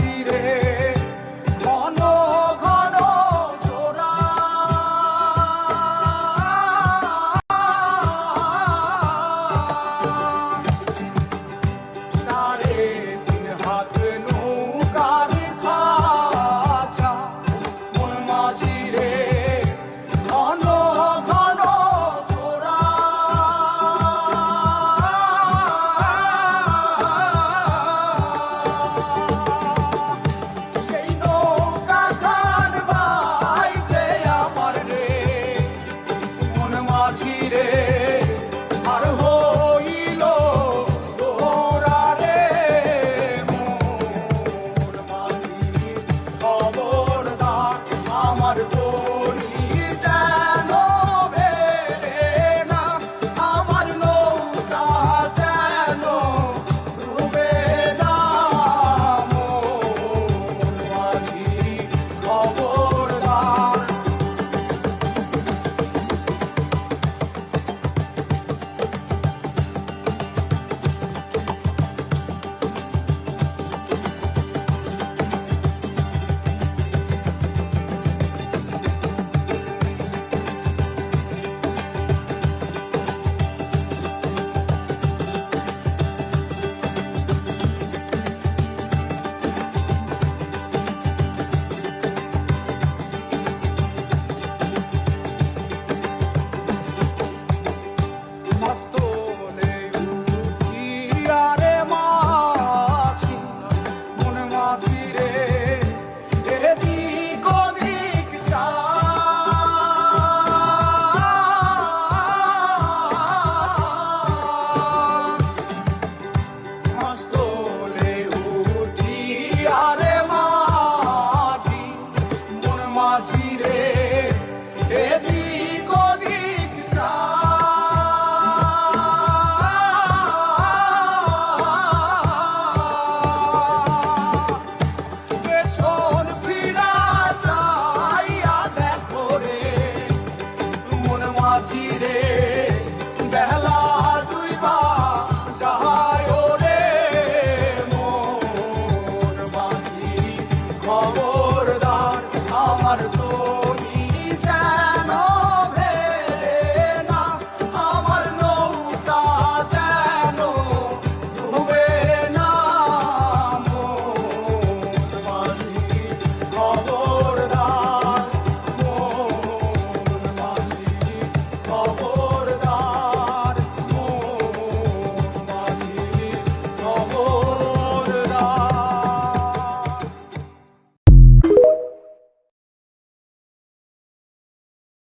মাঝি রে ঘন ঘন জোড়া সাড়ে 3 হাত নৌকার খাঁচা মন মাঝি রে ঘন ঘন জোড়া সেই নৌকা খান বাইতে আমার রে মন মাঝি রে আর হইল তোরা রে মোর মাঝি খবরদার আমার তরি যেন বেড়ে না আমার নৌকা যেন ডুবে না মোর মাঝি খবরদার মস্তলে উঠিয়া রে মাঝি মন মাঝি রে এদিক ওদিক যা মস্তলে উঠিয়া রে মাঝি মন মাঝি রে এদিক ওদিক যা পেছন ফিরা চাইয়া দেখো রে মন মাঝি রে বেলা ডুইবা যায় রে মোর মাঝি খবর